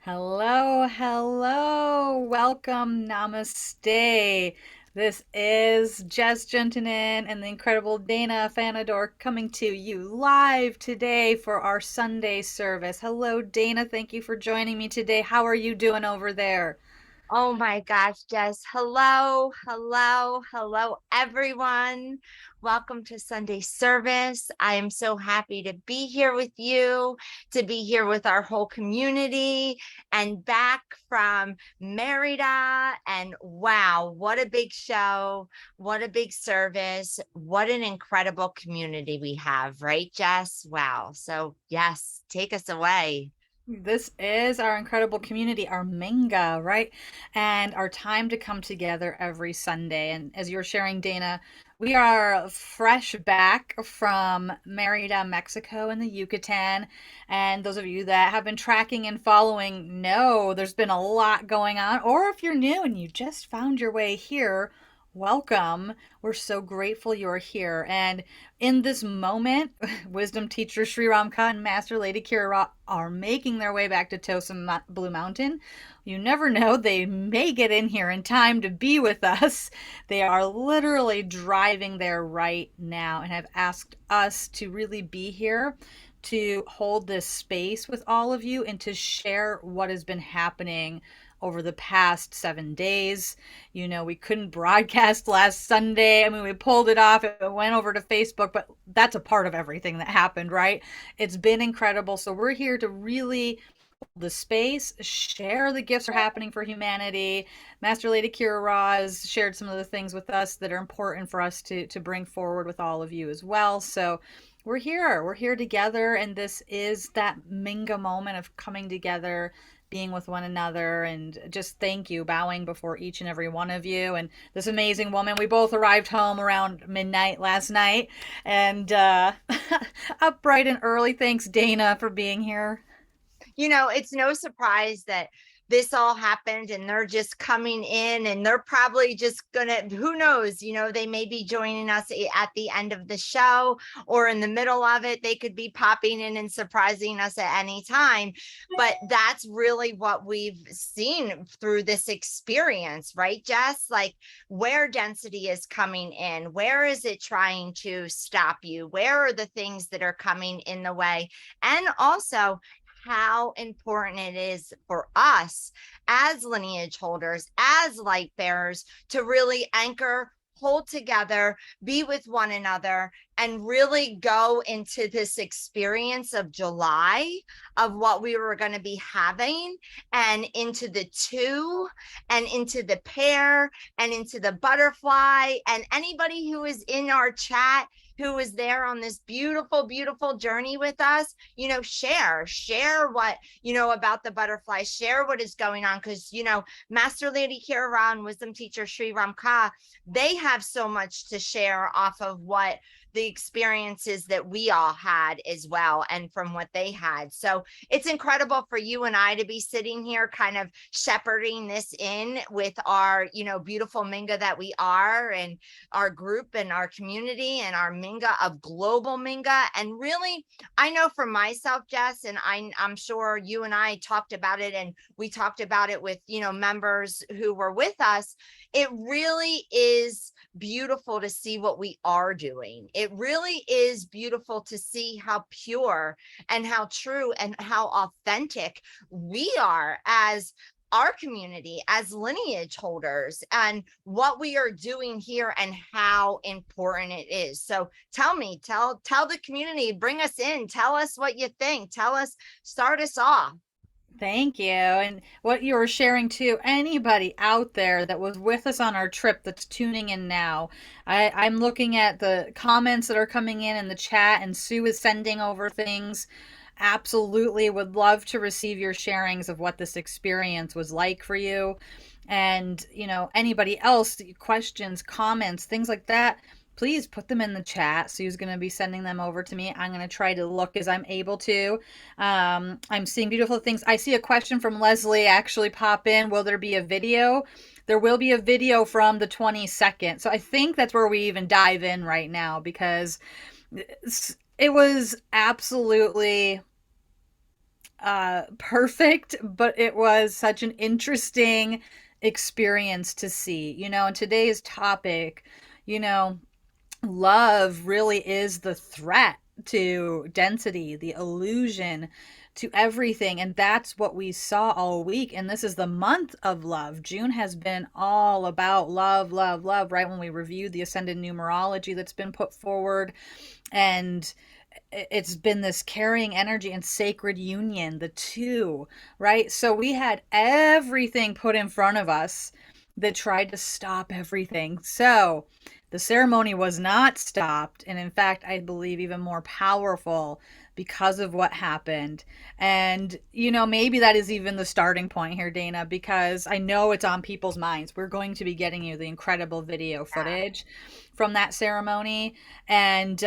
Hello, hello. Welcome. Namaste. This is Jess Gentinin and the incredible Dana Fanador coming to you live today for our Sunday service. Hello, Dana. Thank you for joining me today. How are you doing over there? Oh my gosh, Jess. Hello, hello, hello, everyone. Welcome to Sunday service. I am so happy to be here with you, to be here with our whole community and back from Merida. And wow, what a big show. What a big service. What an incredible community we have, right, Jess? Wow. So, yes, take us away. This is our incredible community, our Minga, right? And our time to come together every Sunday. And as you're sharing, Dana, we are fresh back from Merida, Mexico, in the Yucatan. And those of you that have been tracking and following know there's been a lot going on. Or if you're new and you just found your way here, welcome. We're so grateful you're here. And in this moment, wisdom teacher Sri Ramkha and Master Lady Kira are making their way back to Tosa Blue Mountain. You never know, they may get in here in time to be with us. They are literally driving there right now and have asked us to really be here to hold this space with all of you and to share what has been happening over the past 7 days. You know, we couldn't broadcast last Sunday. I mean, we pulled it off. It went over to Facebook, but that's a part of everything that happened, right? It's been incredible. So we're here to really hold the space, share the gifts that are happening for humanity. Master Lady Kira Ra has shared some of the things with us that are important for us to bring forward with all of you as well. So we're here. We're here together, and this is that Minga moment of coming together, being with one another, and just thank you, bowing before each and every one of you. And this amazing woman, we both arrived home around midnight last night and up bright and early. Thanks, Dana, for being here. It's no surprise that this all happened and they're just coming in and they're probably just gonna, who knows, they may be joining us at the end of the show or in the middle of it. They could be popping in and surprising us at any time. But that's really what we've seen through this experience, right, Jess? Like where density is coming in, where is it trying to stop you? Where are the things that are coming in the way? And also, how important it is for us as lineage holders, as light bearers, to really anchor, hold together, be with one another, and really go into this experience of July of what we were going to be having, and into the two, and into the pair, and into the butterfly. And anybody who is in our chat who is there on this beautiful, beautiful journey with us, share what, about the butterfly, share what is going on. Because, Master Lady Kira and Wisdom Teacher Sri Ramkha, they have so much to share off of what the experiences that we all had as well, and from what they had. So it's incredible for you and I to be sitting here kind of shepherding this in with our, beautiful Minga that we are, and our group and our community and our Minga of Global Minga. And really, I know for myself, Jess, and I'm sure you and I talked about it, and we talked about it with, members who were with us. It really is beautiful to see what we are doing. It really is beautiful to see how pure and how true and how authentic we are as our community, as lineage holders, and what we are doing here and how important it is. So tell the community, bring us in, tell us what you think, start us off. Thank you. And what you were sharing too, anybody out there that was with us on our trip that's tuning in now, I'm looking at the comments that are coming in the chat, and Sue is sending over things. Absolutely would love to receive your sharings of what this experience was like for you. And, anybody else, questions, comments, things like that, please put them in the chat. Sue's going to be sending them over to me. I'm going to try to look as I'm able to. I'm seeing beautiful things. I see a question from Leslie actually pop in. Will there be a video? There will be a video from the 22nd. So I think that's where we even dive in right now, because it was absolutely perfect, but it was such an interesting experience to see. And today's topic, you know, love really is the threat to density, the illusion to everything. And that's what we saw all week. And this is the month of love. June has been all about love, love, love, right? When we reviewed the ascended numerology that's been put forward. And it's been this carrying energy and sacred union, the two, right? So we had everything put in front of us that tried to stop everything. So the ceremony was not stopped. And in fact, I believe even more powerful because of what happened. And, maybe that is even the starting point here, Dana, because I know it's on people's minds. We're going to be getting you the incredible video Yeah. footage from that ceremony. And,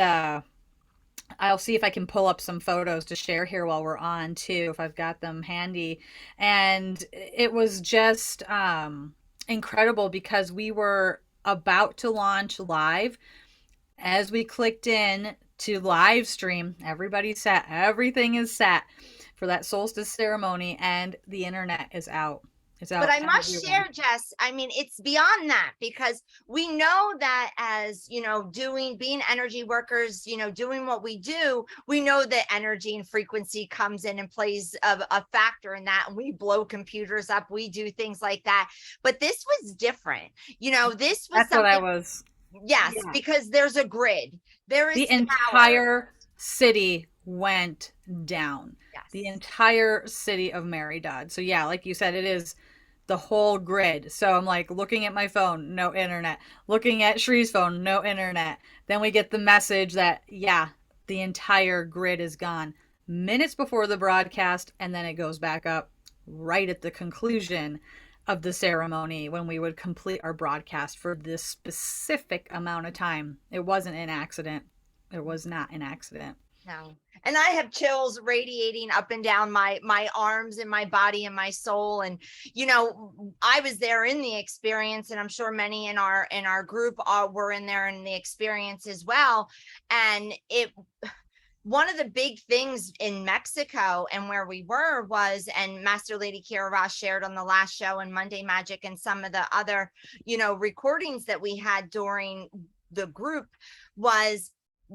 I'll see if I can pull up some photos to share here while we're on too, if I've got them handy. And it was just incredible because we were about to launch live. As we clicked in to live stream, everybody's set, everything is set for that solstice ceremony, and the internet is out. It's But out I must everywhere. share, Jess, I mean, it's beyond that, because we know that as, being energy workers, doing what we do, we know that energy and frequency comes in and plays a factor in that. And we blow computers up, we do things like that. But this was different. This was That's what I something, was. yes, Yeah. because there's a grid, there The is power. entire city went down. The Yes. entire city of Merida. So yeah, like you said, it is the whole grid. So I'm like looking at my phone, no internet. Looking at Shree's phone, no internet. Then we get the message that yeah, the entire grid is gone. Minutes before the broadcast, and then it goes back up right at the conclusion of the ceremony when we would complete our broadcast for this specific amount of time. It wasn't an accident. It was not an accident. No. And I have chills radiating up and down my arms and my body and my soul. And I was there in the experience, and I'm sure many in our group were in there in the experience as well. And it, one of the big things in Mexico and where we were was, and Master Lady Kira Ross shared on the last show and Monday Magic and some of the other, recordings that we had during the group, was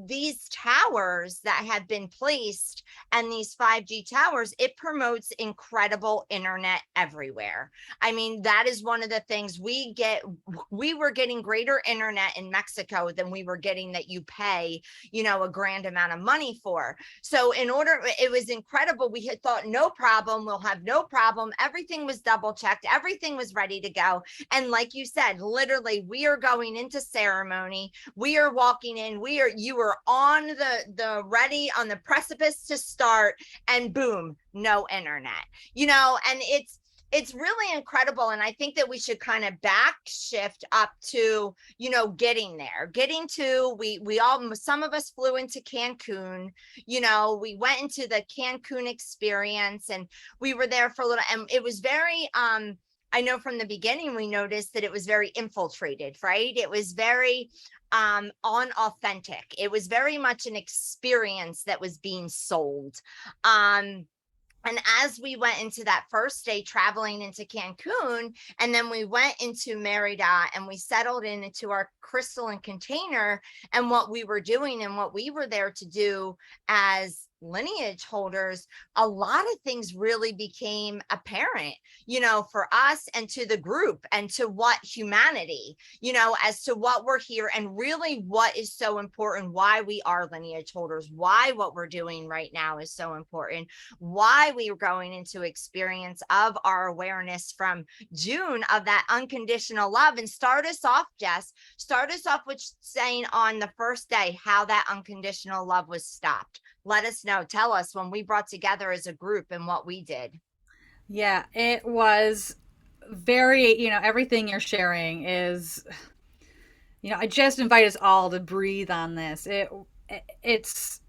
these towers that have been placed, and these 5G towers, it promotes incredible internet everywhere. I mean, that is one of the things we were getting greater internet in Mexico than we were getting that you pay, a grand amount of money for. So it was incredible. We had thought, no problem, we'll have no problem. Everything was double checked, everything was ready to go. And like you said, literally, we are going into ceremony, we are walking in, you were on the ready, on the precipice to start, and boom, no internet. And it's really incredible. And I think that we should kind of back shift up to, getting there, we all, some of us flew into Cancun, we went into the Cancun experience, and we were there for a little, and it was very, I know from the beginning, we noticed that it was very infiltrated, right? It was very unauthentic. It was very much an experience that was being sold. And as we went into that first day traveling into Cancun, and then we went into Merida and we settled into our crystalline container, and what we were doing and what we were there to do as lineage holders, a lot of things really became apparent, for us and to the group and to what humanity, as to what we're here and really what is so important, why we are lineage holders, why what we're doing right now is so important, why we are going into experience of our awareness from June of that unconditional love. And start us off, Jess, start us off with saying on the first day how that unconditional love was stopped. Let us know. Tell us when we brought together as a group and what we did. Yeah, it was very, everything you're sharing is, I just invite us all to breathe on this. It's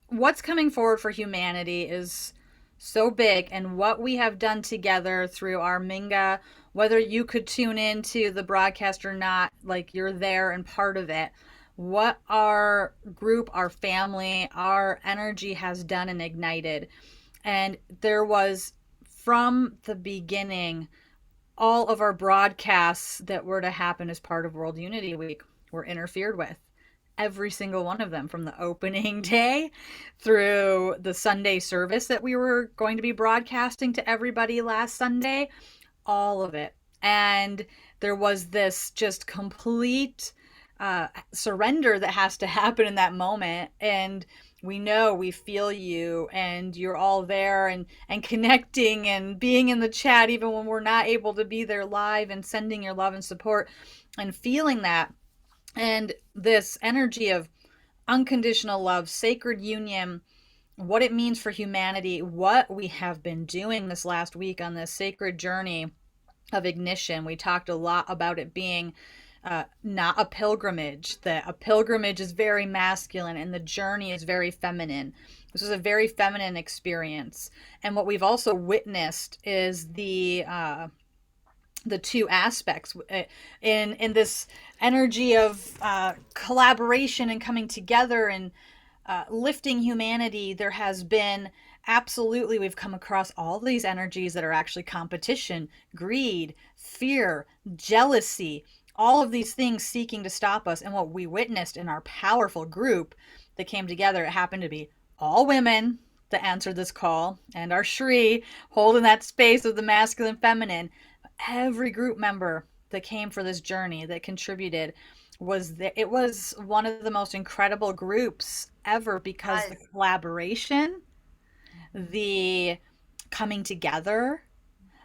what's coming forward for humanity is so big, and what we have done together through our Minga, whether you could tune in to the broadcast or not, like you're there and part of it. what our group, our family, our energy has done and ignited. And there was, from the beginning, all of our broadcasts that were to happen as part of World Unity Week were interfered with. Every single one of them, from the opening day through the Sunday service that we were going to be broadcasting to everybody last Sunday, all of it. And there was this just complete surrender that has to happen in that moment. And we know, we feel you, and you're all there, and connecting and being in the chat even when we're not able to be there live, and sending your love and support and feeling that. And this energy of unconditional love, sacred union, what it means for humanity, what we have been doing this last week on this sacred journey of ignition. We talked a lot about it being not a pilgrimage, that a pilgrimage is very masculine and the journey is very feminine. This is a very feminine experience. And what we've also witnessed is the two aspects in this energy of collaboration and coming together and lifting humanity. There has been, absolutely, we've come across all these energies that are actually competition, greed, fear, jealousy, all of these things seeking to stop us. And what we witnessed in our powerful group that came together, it happened to be all women that answered this call, and our Shri holding that space of the masculine feminine. Every group member that came for this journey, that contributed, was there. It was one of the most incredible groups ever, because the collaboration, the coming together,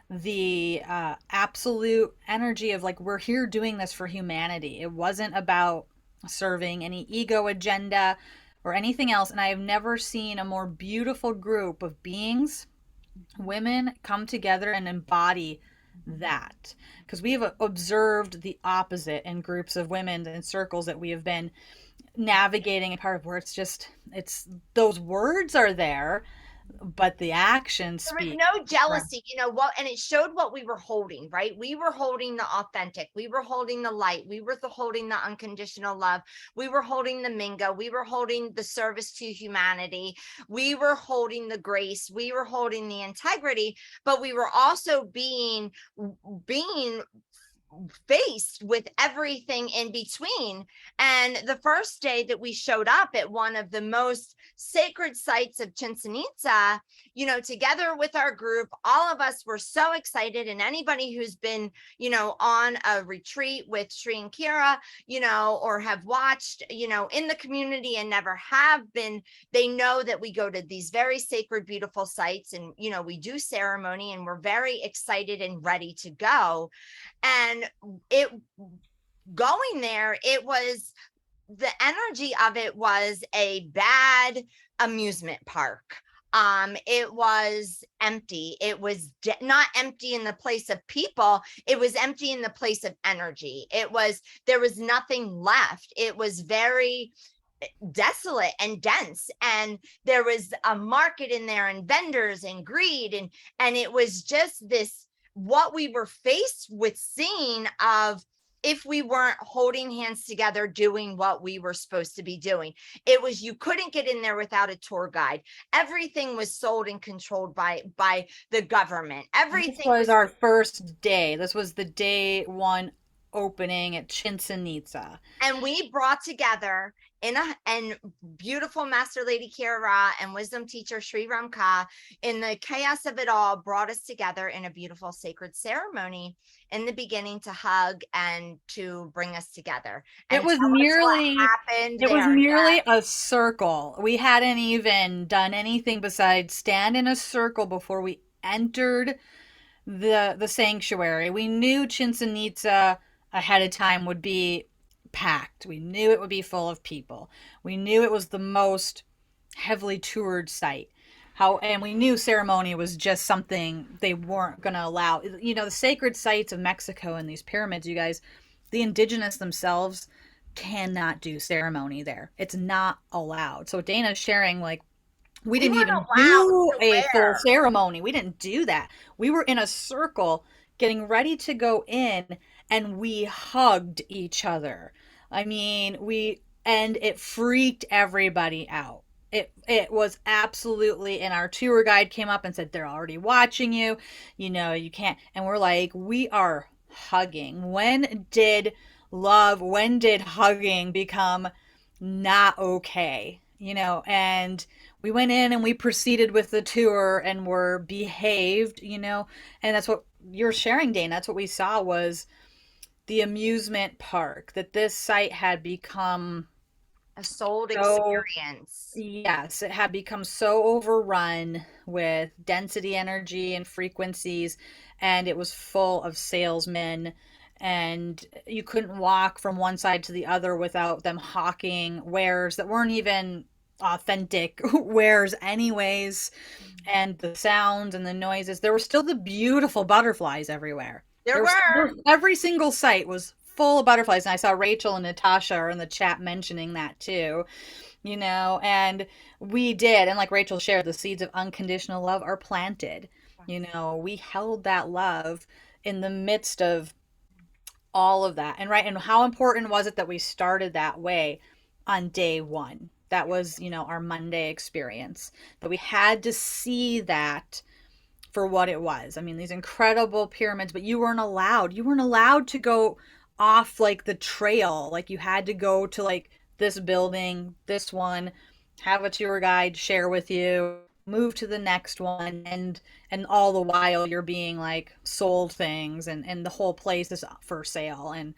the absolute energy of like, we're here doing this for humanity. It wasn't about serving any ego agenda or anything else. And I have never seen a more beautiful group of beings, women, come together and embody that, because we have observed the opposite in groups of women and circles that we have been navigating, a part of where it's just, it's, those words are there, but the actions There was speak. no jealousy, you know what, and it showed what we were holding, right? We were holding the authentic, we were holding the light, we were holding the unconditional love, we were holding the Minga, we were holding the service to humanity, we were holding the grace, we were holding the integrity, but we were also being faced with everything in between. And the first day that we showed up at one of the most sacred sites of Chichen Itza, you know, together with our group, all of us were so excited. And anybody who's been, you know, on a retreat with Sri and Kira, you know, or have watched, you know, in the community and never have been, they know that we go to these very sacred, beautiful sites, and, you know, we do ceremony, and we're very excited and ready to go. And it, going there, it was, the energy of it was a bad amusement park. It was empty. It was not empty in the place of people. It was empty in the place of energy. It was, there was nothing left. It was very desolate and dense, and there was a market in there, and vendors and greed, and it was just this, what we were faced with seeing of, if we weren't holding hands together doing what we were supposed to be doing. It was, you couldn't get in there without a tour guide. Everything was sold and controlled by the government. Everything This was was, our first day. This was the day one opening at Chichen Itza. and we brought together in a, and beautiful Master Lady Kira and wisdom teacher Sri Ramka, in the chaos of it all, brought us together in a beautiful sacred ceremony in the beginning to hug and to bring us together It and was tell us what merely happened it was there. merely a circle. We hadn't even done anything besides stand in a circle before we entered the sanctuary. We knew Chichen Itza ahead of time would be packed. We knew it would be full of people. We knew it was the most heavily toured site. How, and we knew ceremony was just something they weren't going to allow. You know, the sacred sites of Mexico and these pyramids, you guys, the indigenous themselves cannot do ceremony there. It's not allowed. So Dana's sharing, like, we We didn't weren't even allowed do to a full wear. ceremony. We didn't do that. We were in a circle getting ready to go in, and we hugged each other. I mean, we and it freaked everybody out. It was absolutely, and our tour guide came up and said they're already watching you. You know, you can't. And we're like, we are hugging. When did hugging become not okay? You know, and we went in and we proceeded with the tour and were behaved, you know, and that's what you're sharing, Dane. That's what we saw was the amusement park, that this site had become A souled so, experience. yes, it had become so overrun with density energy and frequencies, and it was full of salesmen, and you couldn't walk from one side to the other without them hawking wares that weren't even authentic wares anyways. And the sounds and the noises, there were still the beautiful butterflies everywhere. There were. Every single site was full of butterflies, and I saw Rachel and Natasha are in the chat mentioning that too, you know. And we did, and like Rachel shared, the seeds of unconditional love are planted. You know, we held that love in the midst of all of that. And right, and how important was it that we started that way on day one? That was, you know, our Monday experience, that we had to see that for what it was. I mean, these incredible pyramids, but you weren't allowed. You weren't allowed to go off like the trail. Like you had to go to like this building, this one, have a tour guide share with you, move to the next one, and all the while you're being like sold things, and the whole place is for sale. And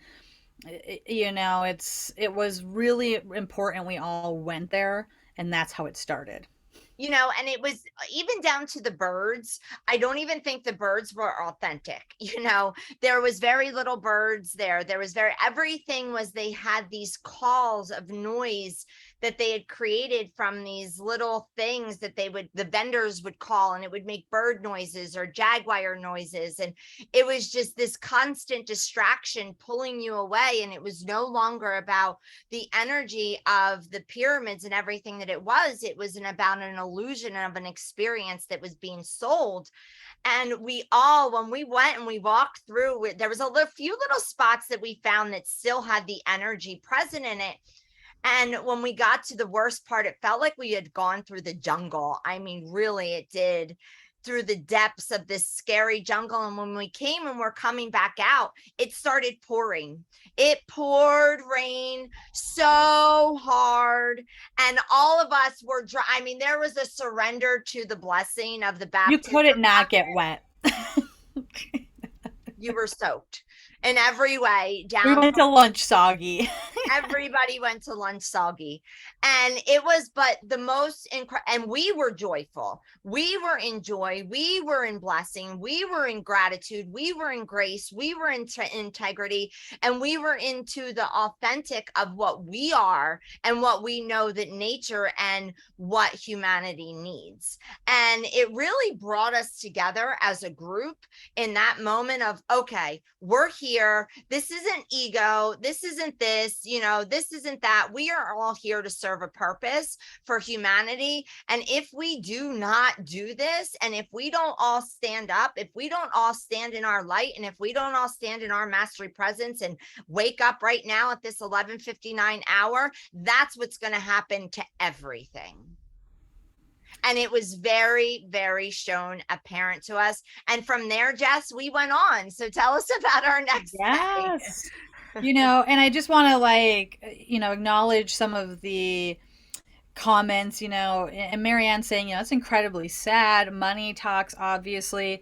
you know, it was really important we all went there, and that's how it started. You know, and it was even down to the birds. I don't even think the birds were authentic. You know, there was very little birds there. There was everything was, they had these calls of noise that they had created from these little things that the vendors would call, and it would make bird noises or jaguar noises. And it was just this constant distraction pulling you away. And it was no longer about the energy of the pyramids and everything that it was about an illusion of an experience that was being sold. And we all, when we went and we walked through, there was a few little spots that we found that still had the energy present in it. And when we got to the worst part, it felt like we had gone through the jungle. I mean, really, it did, through the depths of this scary jungle. And when we came and we're coming back out, it started pouring. It poured rain so hard. And all of us were dry. I mean, there was a surrender to the blessing of the You baptism. couldn't not get wet. You were soaked in every way, We down. went to lunch soggy. Everybody went to lunch soggy, and it was, but the most and we were joyful, we were in joy, we were in blessing, we were in gratitude, we were in grace, we were in integrity, and we were into the authentic of what we are and what we know that nature and what humanity needs. And it really brought us together as a group in that moment of, okay, we're here, this isn't ego, this isn't this, you know, this isn't that. We are all here to serve a purpose for humanity. And if we do not do this, and if we don't all stand up, if we don't all stand in our light, and if we don't all stand in our mastery presence and wake up right now at this 11:59 hour, that's what's going to happen to everything. And it was very, very shown apparent to us. And from there, Jess, we went on. So tell us about our next day. Yes. You know, and I just want to like, you know, acknowledge some of the comments, you know, and Marianne saying, you know, it's incredibly sad. Money talks, obviously.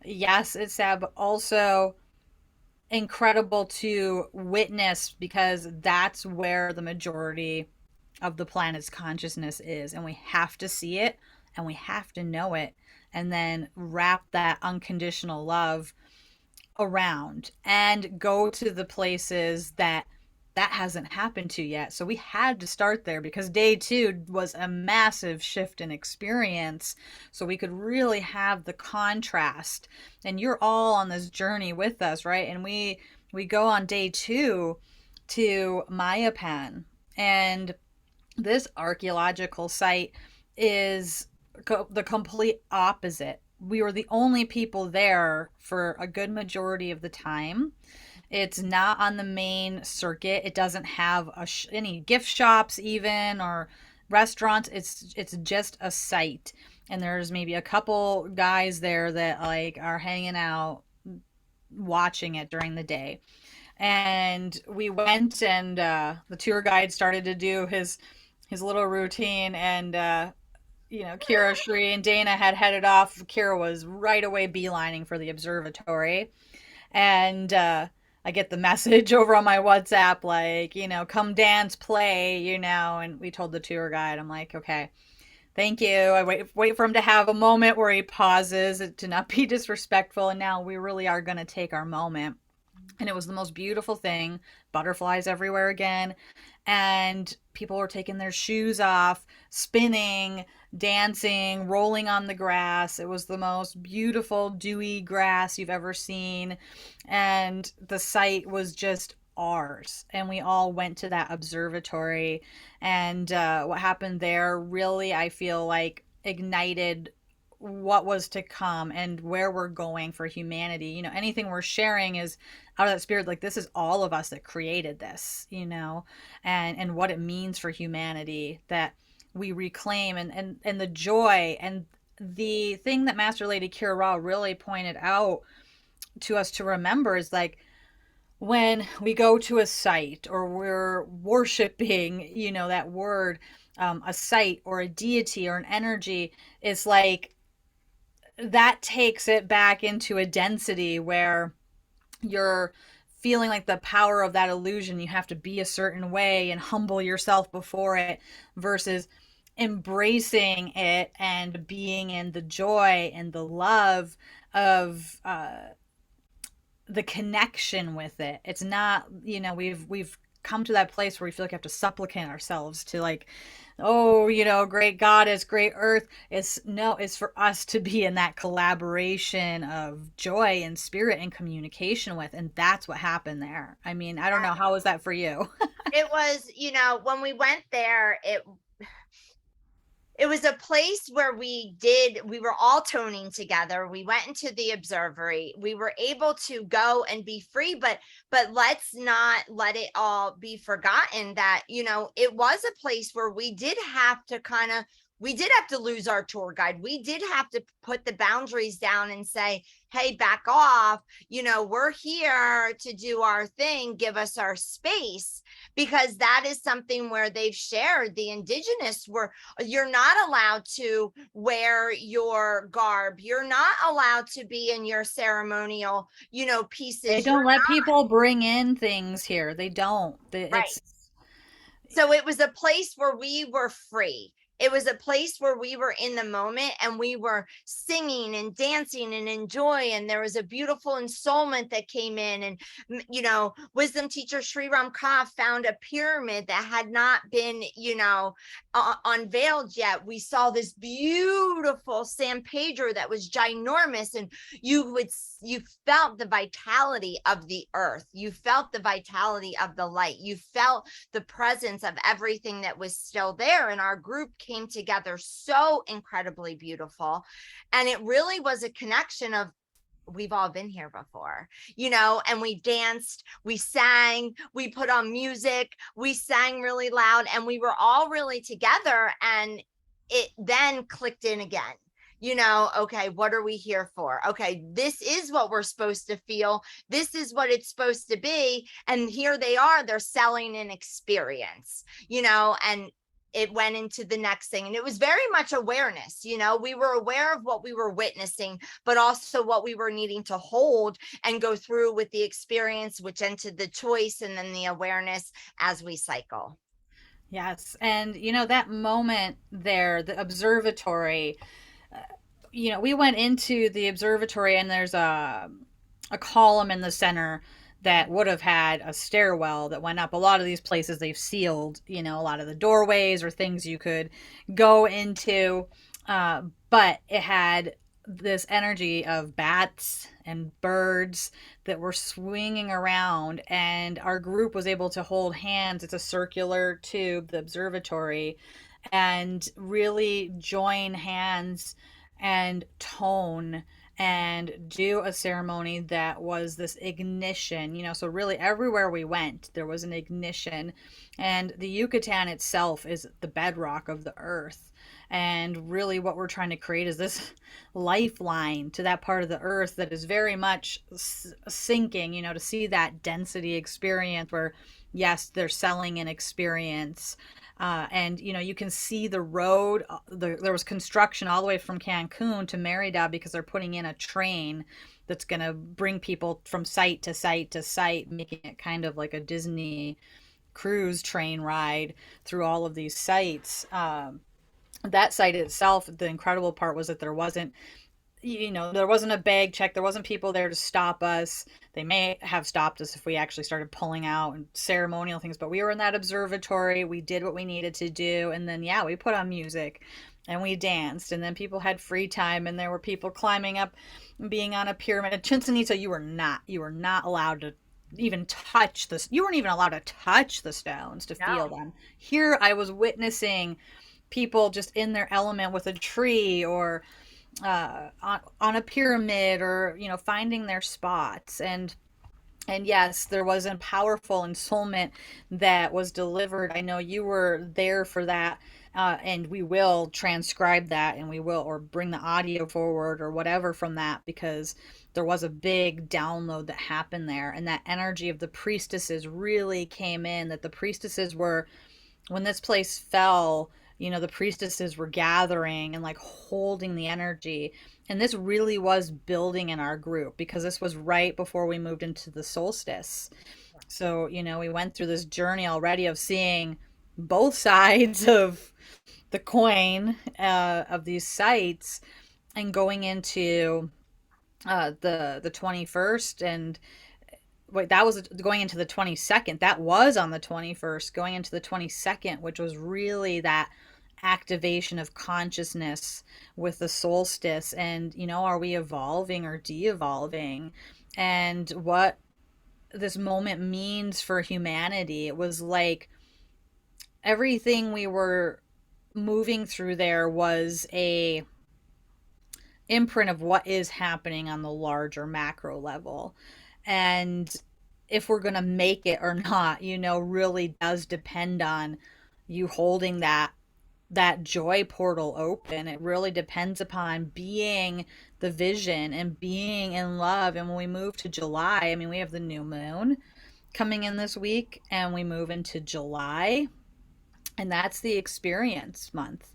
Yes, it's sad, but also incredible to witness because that's where the majority of the planet's consciousness is. And we have to see it and we have to know it and then wrap that unconditional love around and go to the places that hasn't happened to yet. So we had to start there because day two was a massive shift in experience. So we could really have the contrast. And you're all on this journey with us, right? And we go on day two to Mayapan. And this archaeological site is the complete opposite. We were the only people there for a good majority of the time. It's not on the main circuit. It doesn't have any gift shops even or restaurants. It's just a site. And there's maybe a couple guys there that like are hanging out watching it during the day. And we went and the tour guide started to do his little routine and Kira, Shri, and Dana had headed off. Kira was right away beelining for the observatory. And I get the message over on my WhatsApp, like, come dance, play, and we told the tour guide, I'm like, okay, thank you. I wait for him to have a moment where he pauses to not be disrespectful. And now we really are going to take our moment. And it was the most beautiful thing. Butterflies everywhere again. And people were taking their shoes off, spinning, dancing, rolling on the grass. It was the most beautiful, dewy grass you've ever seen. And the site was just ours. And we all went to that observatory. And what happened there really, I feel like, ignited what was to come and where we're going for humanity. Anything we're sharing is out of that spirit, like this is all of us that created this, and what it means for humanity that we reclaim, and the joy and the thing that Master Lady Kira Ra really pointed out to us to remember is like when we go to a site or we're worshiping, that word, a site or a deity or an energy, is like that takes it back into a density where you're feeling like the power of that illusion. You have to be a certain way and humble yourself before it versus embracing it and being in the joy and the love of the connection with it. It's not, we've come to that place where we feel like we have to supplicate ourselves to like, oh, great goddess, great earth. It's for us to be in that collaboration of joy and spirit and communication with. And that's what happened there. I mean, I don't know. How was that for you? It was, when we went there, it was a place where we were all toning together. We went into the observatory. We were able to go and be free, but let's not let it all be forgotten that, it was a place where we did have to lose our tour guide. We did have to put the boundaries down and say, hey, back off. We're here to do our thing. Give us our space, because that is something where they've shared, the indigenous, where you're not allowed to wear your garb. You're not allowed to be in your ceremonial, They pieces. don't let people bring in things here. They don't. Right. It's So it was a place where we were free. It was a place where we were in the moment and we were singing and dancing and enjoy. And there was a beautiful ensoulment that came in. And, wisdom teacher Sri Ram Kaur found a pyramid that had not been, unveiled yet. We saw this beautiful San Pedro that was ginormous. And you felt the vitality of the earth. You felt the vitality of the light. You felt the presence of everything that was still there. And our group came together so incredibly beautiful. And it really was a connection of, we've all been here before, and we danced, we sang, we put on music, we sang really loud, and we were all really together. And it then clicked in again. Okay, what are we here for? Okay, this is what we're supposed to feel. This is what it's supposed to be. And here they are, they're selling an experience, and it went into the next thing. And it was very much awareness. We were aware of what we were witnessing, but also what we were needing to hold and go through with the experience, which entered the choice and then the awareness as we cycle. Yes. And, that moment there, the observatory, we went into the observatory and there's a column in the center that would have had a stairwell that went up. A lot of these places they've sealed, a lot of the doorways or things you could go into. But it had this energy of bats and birds that were swinging around, and our group was able to hold hands. It's a circular tube, the observatory, and really join hands and tone and do a ceremony that was this ignition, so really everywhere we went, there was an ignition. And the Yucatan itself is the bedrock of the earth. And really, what we're trying to create is this lifeline to that part of the earth that is very much sinking, to see that density experience where, yes, they're selling an experience. And you can see the road. There was construction all the way from Cancun to Merida because they're putting in a train that's going to bring people from site to site to site, making it kind of like a Disney cruise train ride through all of these sites. That site itself, the incredible part was that there wasn't a bag check. There wasn't people there to stop us. They may have stopped us if we actually started pulling out and ceremonial things, but we were in that observatory. We did what we needed to do. And then, yeah, we put on music and we danced. And then people had free time, and there were people climbing up and being on a pyramid. At Chinsanita, you were not allowed to even touch this. You weren't even allowed to touch the stones to feel No. them. Here I was witnessing people just in their element with a tree, or on a pyramid, or finding their spots. And yes, there was a powerful ensoulment that was delivered. I know you were there for that. And we will transcribe that, and we will, or bring the audio forward or whatever from that, because there was a big download that happened there. And that energy of the priestesses really came in, that the priestesses were, when this place fell, the priestesses were gathering and like holding the energy. And this really was building in our group, because this was right before we moved into the solstice. So, we went through this journey already of seeing both sides of the coin, of these sites, and going into the 21st. And wait, that was going into the 22nd. That was on the 21st, going into the 22nd, which was really that activation of consciousness with the solstice. And, are we evolving or de-evolving? And what this moment means for humanity. It was like everything we were moving through there was a imprint of what is happening on the larger macro level. And if we're going to make it or not, really does depend on you holding that joy portal open. It really depends upon being the vision and being in love. And when we move to July, I mean, we have the new moon coming in this week, and we move into July, and that's the experience month.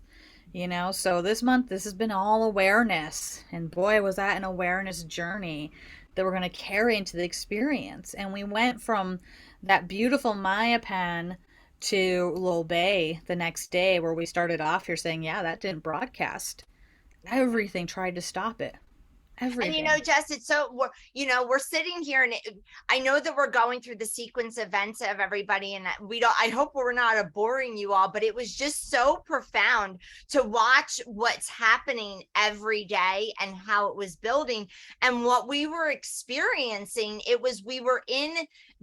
So this month, this has been all awareness. And boy, was that an awareness journey that we're going to carry into the experience. And we went from that beautiful Maya pen to Lil Bay the next day, where we started off here saying, yeah, that didn't broadcast. Everything tried to stop it. And Everything. Jess, it's so we're sitting here, and I know that we're going through the sequence events of everybody, and we don't. I hope we're not boring you all, but it was just so profound to watch what's happening every day and how it was building and what we were experiencing. We were in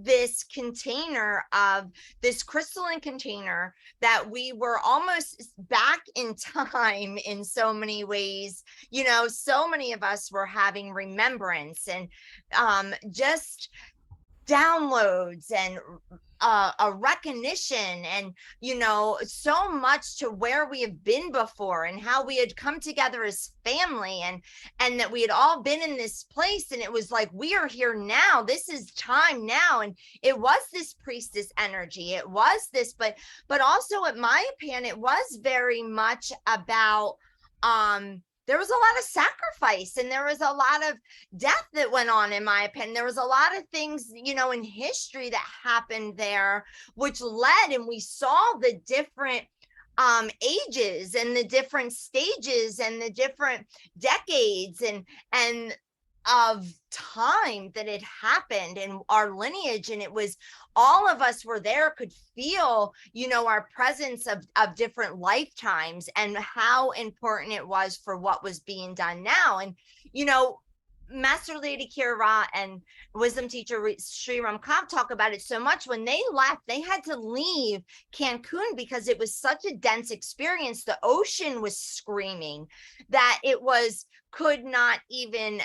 this container of this crystalline container that we were almost back in time in so many ways. So many of us were having remembrance and just downloads and a recognition, and so much to where we have been before and how we had come together as family, and that we had all been in this place, and it was like, we are here now, this is time now. And it was this priestess energy, it was this, but also, in my opinion, it was very much about there was a lot of sacrifice, and there was a lot of death that went on, in my opinion. There was a lot of things, in history that happened there, which led, and we saw the different ages and the different stages and the different decades and of time that it happened in our lineage. And it was, all of us were there, could feel our presence of different lifetimes and how important it was for what was being done now. And Master Lady Kira Ra and wisdom teacher Sri Ram Kaur talk about it so much. When they left, they had to leave Cancun because it was such a dense experience. The ocean was screaming that it was could not even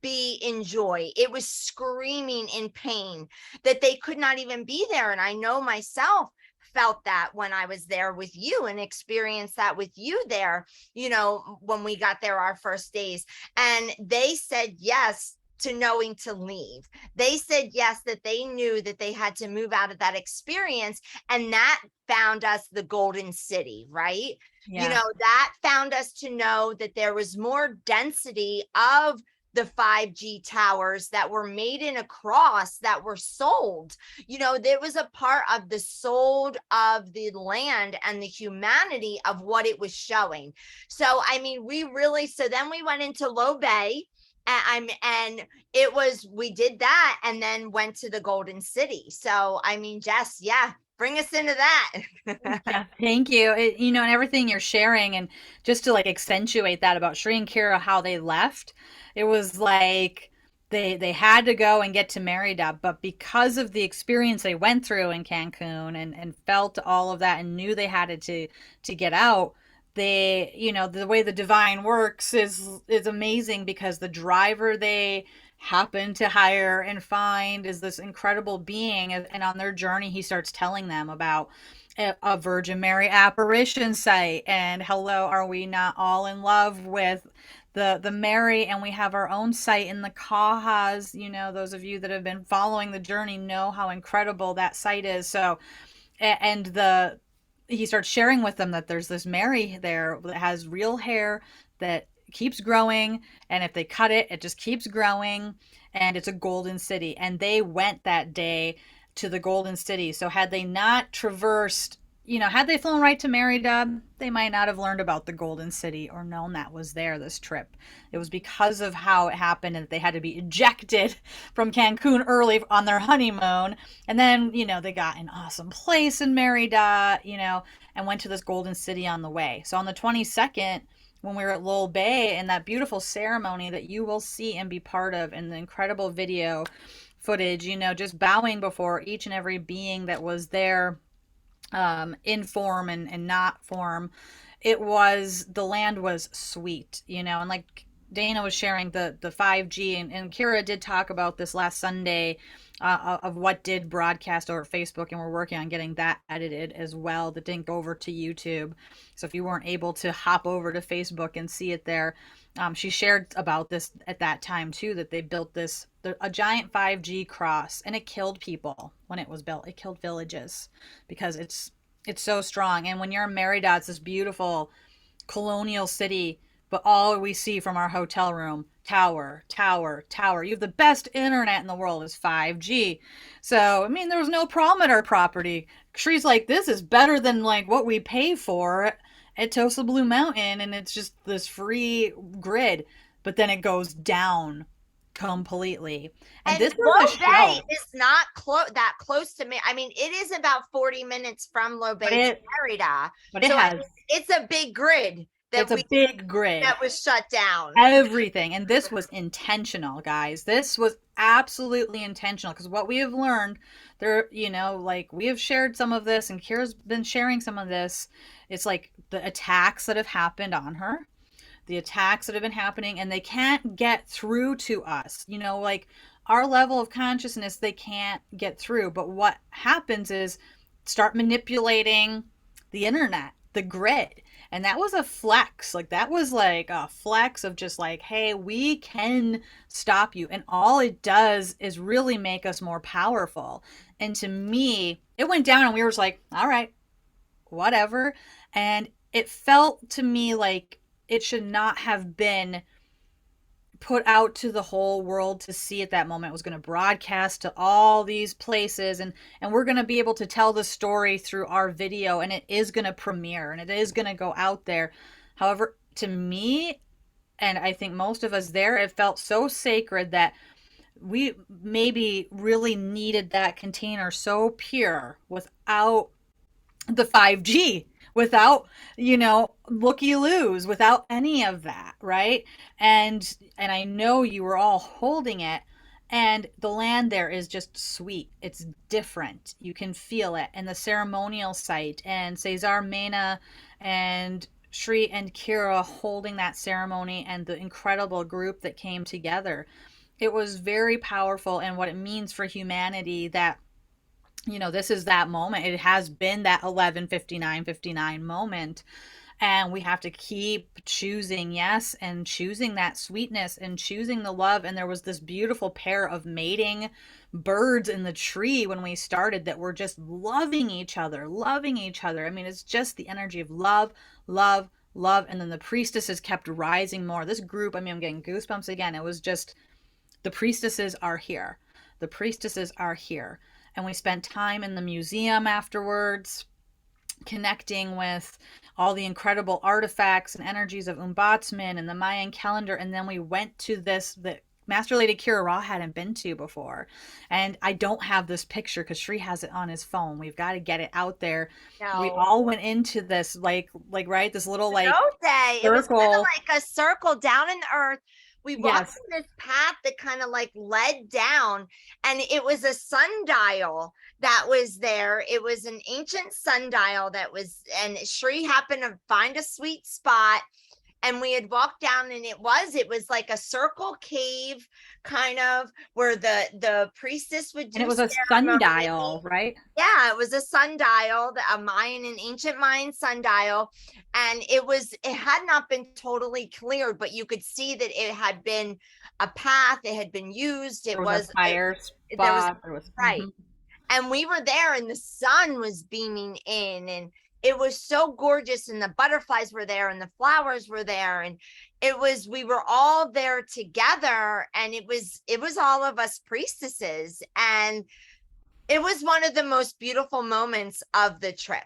be in joy. It was screaming in pain that they could not even be there. And I know myself felt that when I was there with you and experienced that with you there, you know, when we got there our first days. And they said yes to knowing to leave. They said yes, that they knew that they had to move out of that experience. And that found us the Golden City, right? You Yeah. know, that found us to know that there was more density of the 5G towers that were made in a cross that were sold. You know, there was a part of the sold of the land and the humanity of what it was showing. So, I mean, we really, so then we went into Low Bay. And it was, we did that and then went to the Golden City. So, I mean, Jess, yeah, bring us into that. Yeah, thank you. And everything you're sharing, and just to like accentuate that about Shri and Kira, how they left, it was like they had to go and get to Merida, but because of the experience they went through in Cancun and felt all of that and knew they had to get out, the way the divine works is amazing, because the driver they happen to hire and find is this incredible being, and on their journey he starts telling them about a Virgin Mary apparition site, and hello, are we not all in love with the Mary? And we have our own site in the Kahas. Those of you that have been following the journey know how incredible that site is. So, and the he starts sharing with them that there's this Mary there that has real hair that keeps growing, and if they cut it, it just keeps growing, and it's a golden city. And they went that day to the golden city. So had they not traversed, had they flown right to Merida, they might not have learned about the golden city or known that was there this trip. It was because of how it happened and that they had to be ejected from Cancun early on their honeymoon. And then, they got an awesome place in Merida, and went to this golden city on the way. So on the 22nd, when we were at Lowell Bay, and that beautiful ceremony that you will see and be part of in the incredible video footage, just bowing before each and every being that was there, in form and not form. The land was sweet, and like Dana was sharing the 5G, and Kira did talk about this last Sunday, of what did broadcast over Facebook, and we're working on getting that edited as well. That didn't go over to YouTube. So if you weren't able to hop over to Facebook and see it there, she shared about this at that time too, that they built a giant 5G cross, and it killed people when it was built. It killed villages because it's so strong. And when you're in Merida, it's this beautiful colonial city, but all we see from our hotel room, tower, tower, tower. You have the best internet in the world, is 5G. So, I mean, there was no problem at our property. Shree's like, this is better than like what we pay for at Tosa Blue Mountain, and it's just this free grid. But then it goes down completely. And And this was a Low Bay show. is not that close to me. I mean, it is about 40 minutes from Low But Bay to it Merida. but it So I mean, has it's a big grid it's a big grid. that was shut down. Everything. And this was intentional, guys. This was absolutely intentional, because what we have learned there, like we have shared some of this, and Kira's been sharing some of this. It's like the attacks that have happened on her, the attacks that have been happening, and they can't get through to us. Like our level of consciousness, they can't get through. But what happens is start manipulating the internet, the grid. And that was a flex. Like that was like a flex of just like, hey, we can stop you. And all it does is really make us more powerful. And to me, it went down and we were just like, all right, whatever. And it felt to me like it should not have been put out to the whole world to see at that moment. It was going to broadcast to all these places, and we're going to be able to tell the story through our video, and it is going to premiere and it is going to go out there. However, to me, and I think most of us there, it felt so sacred that we maybe really needed that container so pure without the 5G, without, looky-loos, without any of that, right? And I know you were all holding it, and the land there is just sweet. It's different. You can feel it. And the ceremonial site, and Cesar Mena and Shri and Kira holding that ceremony, and the incredible group that came together. It was very powerful, and what it means for humanity that this is that moment. It has been that 11:59:59 moment, and we have to keep choosing yes, and choosing that sweetness, and choosing the love. And there was this beautiful pair of mating birds in the tree when we started that were just loving each other, loving each other. I mean, it's just the energy of love, love, love. And then the priestesses kept rising more. This group, I mean, I'm getting goosebumps again. It was just, the priestesses are here. The priestesses are here. And we spent time in the museum afterwards, connecting with all the incredible artifacts and energies of Umbatsman and the Mayan calendar. And then we went to this that Master Lady Kira Ra hadn't been to before. And I don't have this picture because Sri has it on his phone. We've got to get it out there. We No. all went into this right, this little Snow day. It was kind of circle. like a circle down in the earth. We walked Yes. in this path that kind of like led down, and it was a sundial that was there. It was an ancient sundial that was, and Shri happened to find a sweet spot, and we had walked down, and it was like a circle cave kind of where the priestess would And it do was a ceremony. sundial, right? Yeah, it was a sundial, a Mayan, an ancient Mayan sundial. And it had not been totally cleared, but you could see that it had been a path, it had been used. There was a fire There was, spot. There was, right. And we were there, and the sun was beaming in, and it was so gorgeous, and the butterflies were there, and the flowers were there, and we were all there together, and it was all of us priestesses. And it was one of the most beautiful moments of the trip,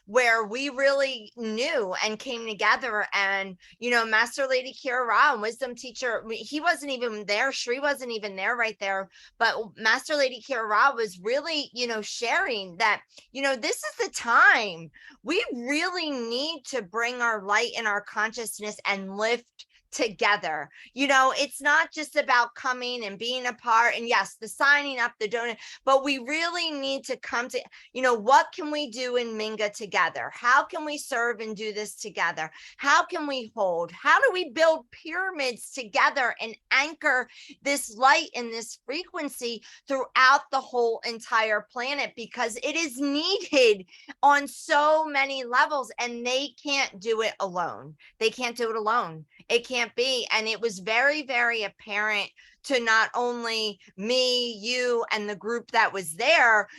where we really knew and came together. And Master Lady Kira Ra, wisdom teacher, he wasn't even there, Shri wasn't even there right there, but Master Lady Kira Ra was really sharing that this is the time we really need to bring our light and our consciousness and lift together. It's not just about coming and being a part, and yes, the signing up, the donate, but we really need to come to, what can we do in Minga together? How can we serve and do this together? How can we hold? How do we build pyramids together and anchor this light and this frequency throughout the whole entire planet? Because it is needed on so many levels, and they can't do it alone. They can't do it alone. It can't be. And it was very, very apparent to not only me, you, and the group that was there,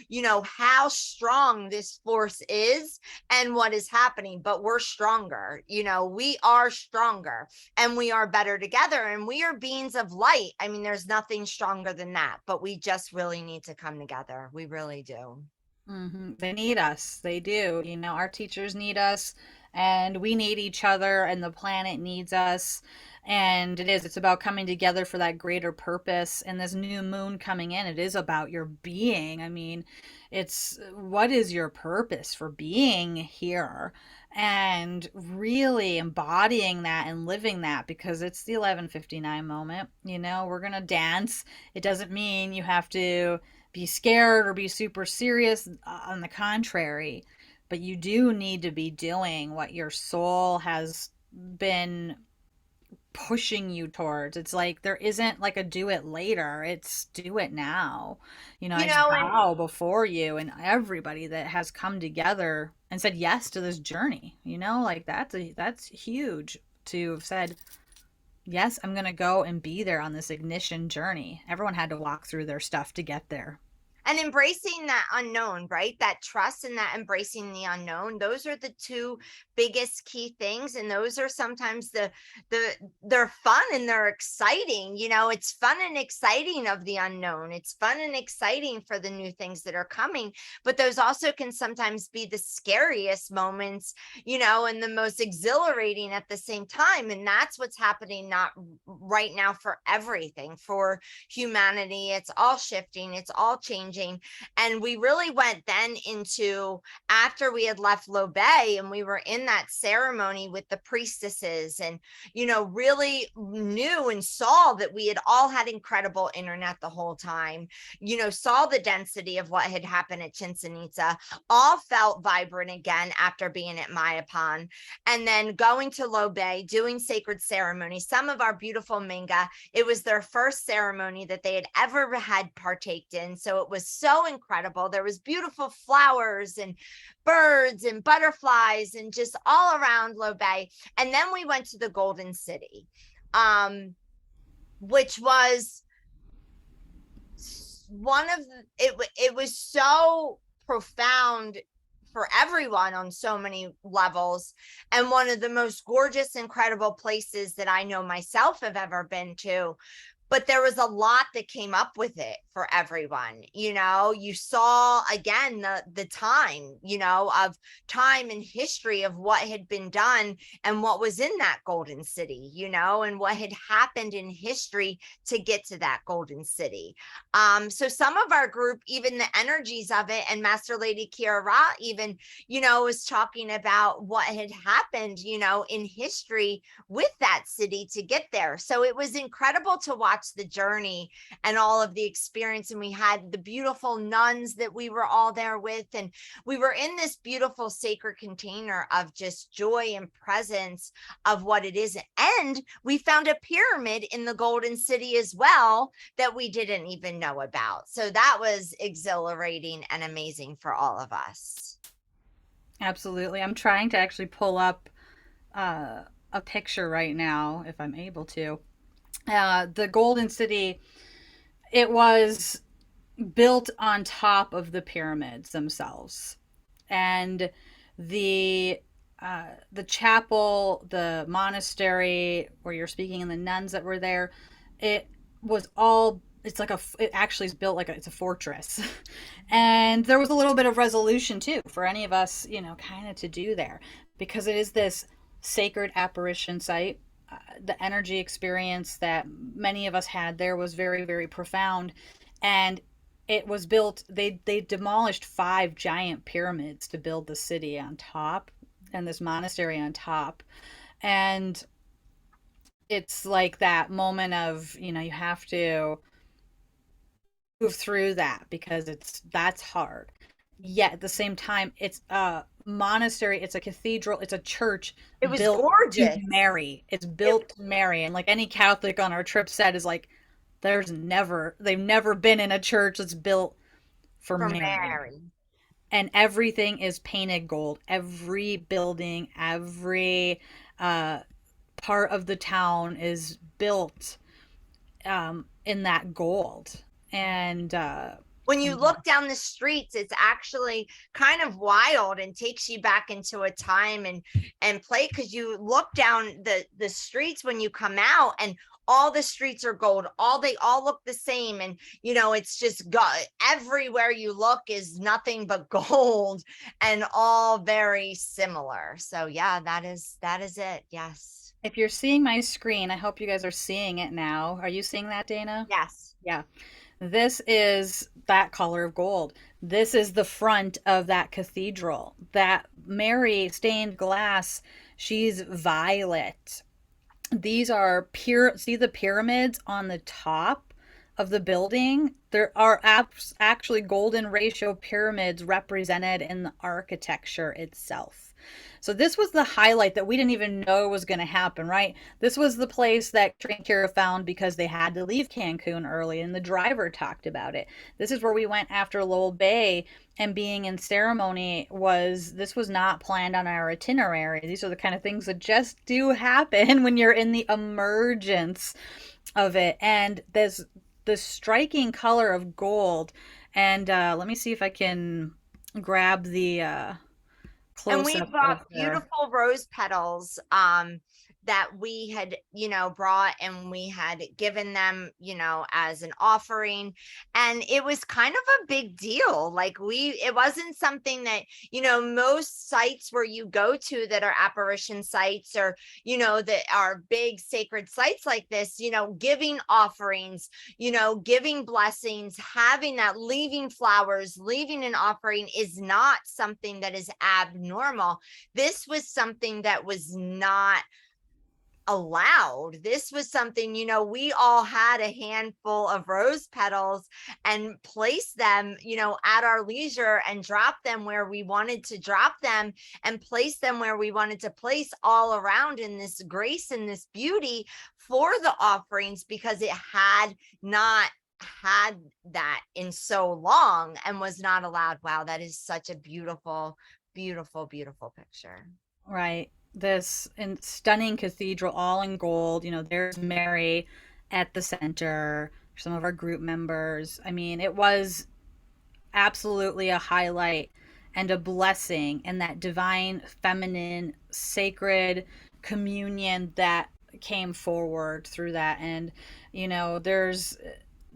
how strong this force is and what is happening. But we're stronger. We are stronger, and we are better together, and we are beings of light. I mean, there's nothing stronger than that, but we just really need to come together. We really do. They need us. They do. Our teachers need us, and we need each other, and the planet needs us. And it's about coming together for that greater purpose. And this new moon coming in, it is about your being. I mean, it's what is your purpose for being here? And really embodying that and living that, because it's the 11:59 moment. We're going to dance. It doesn't mean you have to be scared or be super serious. On the contrary, but you do need to be doing what your soul has been pushing you towards. It's like there isn't like a do it later, it's do it now. I just And bow before you and everybody that has come together and said yes to this journey. Like that's huge, to have said yes, I'm gonna go and be there on this ignition journey. Everyone had to walk through their stuff to get there. and embracing that unknown, right? That trust and that embracing the unknown, those are the two biggest key things. And those are sometimes they're fun and they're exciting. It's fun and exciting of the unknown. It's fun and exciting for the new things that are coming, but those also can sometimes be the scariest moments, and the most exhilarating at the same time. And that's what's happening not right now for everything, for humanity. It's all shifting, it's all changing. changing. And we really went then into, after we had left Low Bay and we were in that ceremony with the priestesses, and, you know, really knew and saw that we had all had incredible internet the whole time, you know, saw the density of what had happened at Chichen Itza, all felt vibrant again after being at Mayapan, and then going to Low Bay, doing sacred ceremonies. Some of our beautiful Minga, it was their first ceremony that they had ever had partaked in. So it was so incredible. There was beautiful flowers and birds and butterflies and just all around Low Bay. And then we went to the Golden City, which was one of it was so profound for everyone on so many levels, and one of the most gorgeous, incredible places that I know myself have ever been to. But there was a lot that came up with it for everyone. You know, you saw again the time, you know, of time and history of what had been done and what was in that Golden City, you know, and what had happened in history to get to that Golden City. So some of our group, even the energies of it, and Master Lady Kiara Ra even, you know, was talking about what had happened, you know, in history with that city to get there. So it was incredible to watch the journey and all of the experience. And we had the beautiful nuns that we were all there with, and we were in this beautiful sacred container of just joy and presence of what it is. And we found a pyramid in the Golden City as well that we didn't even know about. So that was exhilarating and amazing for all of us. Absolutely. I'm trying to actually pull up a picture right now, if I'm able to. The Golden City, it was built on top of the pyramids themselves, and the the chapel, the monastery where you're speaking, and the nuns that were there, it was all. It's like it actually is built like it's a fortress. And there was a little bit of resolution too for any of us, you know, kind of to do there, because it is this sacred apparition site. The energy experience that many of us had there was very, very profound. And it was built, they demolished 5 giant pyramids to build the city on top and this monastery on top. And it's like that moment of, you know, you have to move through that because that's hard. Yet at the same time, it's a monastery, it's a cathedral, it's a church It was built to gorgeous. Mary. It's It built to Mary. And like any Catholic on our trip said, is like, they've never been in a church that's built for from Mary. Mary. And everything is painted gold. Every building, every uh, part of the town is built in that gold. And When you look down the streets, it's actually kind of wild and takes you back into a time and play, because you look down the streets when you come out, and all the streets are gold. They all look the same, and you know, it's just everywhere you look is nothing but gold, and all very similar. So yeah, that is it. Yes. if you're seeing my screen, I hope you guys are seeing it now. Are you seeing that, Dana? Yes. Yeah. This is that color of gold. This is the front of that cathedral. That Mary stained glass, she's violet. These are pure, see the pyramids on the top of the building? There are actually golden ratio pyramids represented in the architecture itself. So this was the highlight that we didn't even know was going to happen, right? This was the place that Trinkira found because they had to leave Cancun early, and the driver talked about it. This is where we went after Lowell Bay, and being in ceremony this was not planned on our itinerary. These are the kind of things that just do happen when you're in the emergence of it. And there's the striking color of gold. And let me see if I can grab the And close we up of bought her. beautiful rose petals that we had, brought, and we had given them, as an offering. And it was kind of a big deal. Like, it wasn't something that, most sites where you go to that are apparition sites, or, that are big sacred sites like this, giving offerings, giving blessings, having that, leaving flowers, leaving an offering is not something that is abnormal. This was something that was not allowed. This was something, we all had a handful of rose petals and placed them, at our leisure, and drop them where we wanted to drop them, and place them where we wanted to place, all around, in this grace and this beauty for the offerings, because it had not had that in so long and was not allowed. Wow, that is such a beautiful, beautiful, beautiful picture. Right. This and stunning cathedral, all in gold. There's Mary at the center, some of our group members. I mean, it was absolutely a highlight and a blessing, and that divine, feminine, sacred communion that came forward through that. And,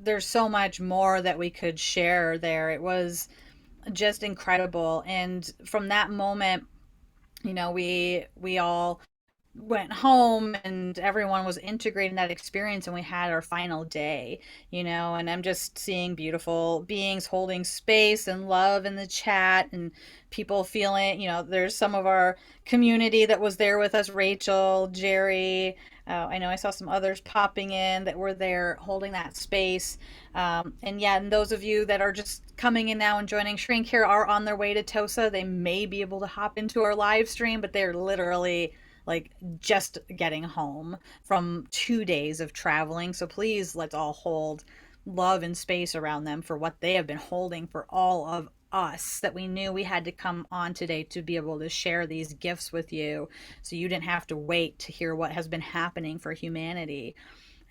there's so much more that we could share there. It was just incredible. And from that moment, we all went home and everyone was integrating that experience, and we had our final day, and I'm just seeing beautiful beings holding space and love in the chat, and people feeling, there's some of our community that was there with us, Rachel, Jerry, I know I saw some others popping in that were there holding that space. And yeah, and those of you that are just coming in now and joining, Shrink here, are on their way to Tosa. They may be able to hop into our live stream, but they're literally like just getting home from 2 days of traveling. So please, let's all hold love and space around them for what they have been holding for all of us, that we knew we had to come on today to be able to share these gifts with you, so you didn't have to wait to hear what has been happening for humanity.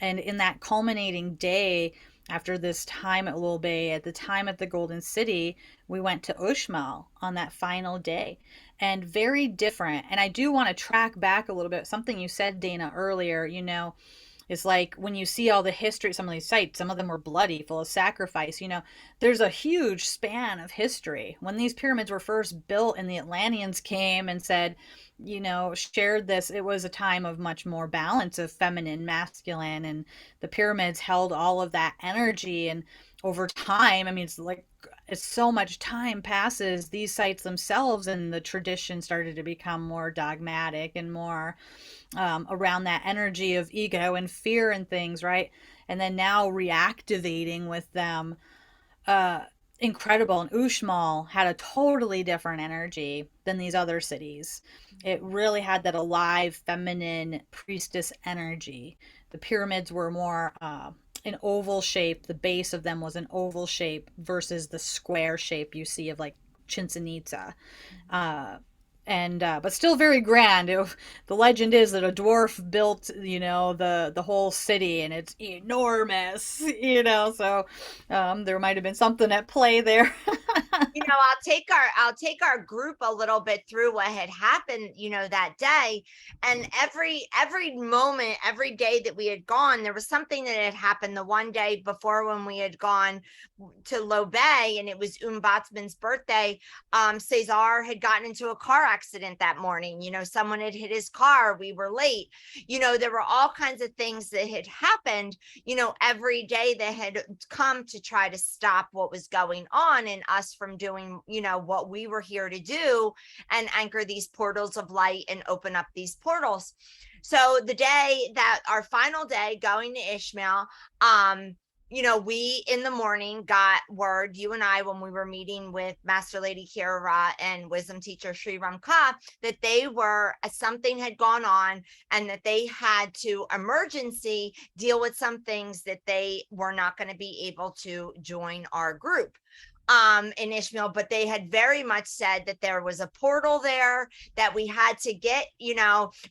And in that culminating day, after this time at Lul Bay, at the time at the Golden City, we went to Uxmal on that final day. And very different. And I do want to track back a little bit. Something you said, Dana, earlier, is like when you see all the history, some of these sites, some of them were bloody, full of sacrifice. There's a huge span of history. When these pyramids were first built and the Atlanteans came and said, shared this, it was a time of much more balance of feminine, masculine, and the pyramids held all of that energy. And over time, I mean, it's like, as so much time passes, these sites themselves and the tradition started to become more dogmatic and more around that energy of ego and fear and things, right? And then now reactivating with them, uh, incredible. And Uxmal had a totally different energy than these other cities. It really had that alive, feminine priestess energy. The pyramids were more an oval shape. The base of them was an oval shape versus the square shape you see of like Chichen Itza. Uh, and but still very grand. The legend is that a dwarf built, the whole city, and it's enormous. So there might have been something at play there. I'll take our group a little bit through what had happened, that day. And every moment, every day that we had gone, there was something that had happened. The one day before, when we had gone to Low Bay, and it was Umbatsman's birthday, Cesar had gotten into a car accident that morning. Someone had hit his car. We were late. There were all kinds of things that had happened, every day that had come to try to stop what was going on, and us from doing, what we were here to do, and anchor these portals of light and open up these portals. So the day that our final day going to Ishmael, we in the morning got word, you and I, when we were meeting with Master Lady Kira Ra and Wisdom Teacher Sri Ramka, that something had gone on, and that they had to emergency deal with some things, that they were not going to be able to join our group. in Ishmael, but they had very much said that there was a portal there that we had to get,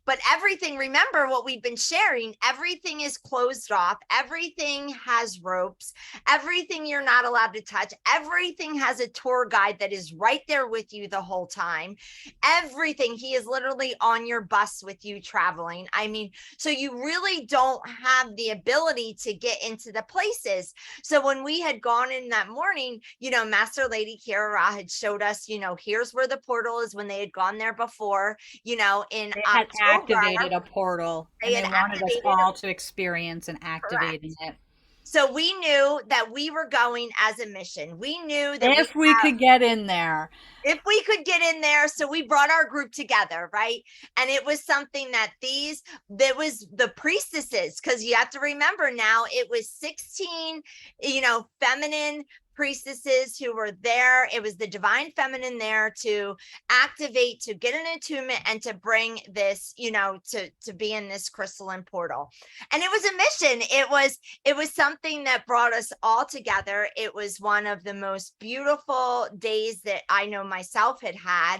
but everything, remember what we've been sharing, everything is closed off, everything has ropes, everything you're not allowed to touch, everything has a tour guide that is right there with you the whole time, everything, he is literally on your bus with you traveling. I mean, so you really don't have the ability to get into the places. So when we had gone in that morning, Master Lady Kira had showed us, here's where the portal is, when they had gone there before, in They had activated October, a portal they and had they wanted us activated a all to experience and activating correct. it. So we knew that we were going as a mission. We knew that If we could get in there. if we could get in there. So we brought our group together, right? And it was something that that was the priestesses, because you have to remember now, it was 16, feminine priestesses who were there. It was the divine feminine there to activate, to get an attunement, and to bring this, to be in this crystalline portal. And it was a mission. It was something that brought us all together. It was one of the most beautiful days that I know myself had had.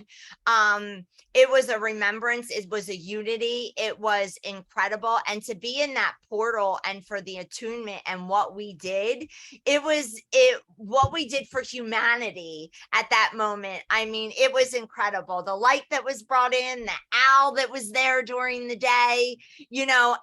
It was a remembrance, it was a unity, it was incredible. And to be in that portal and for the attunement and what we did, what we did for humanity at that moment. I mean, it was incredible. The light that was brought in, the owl that was there during the day,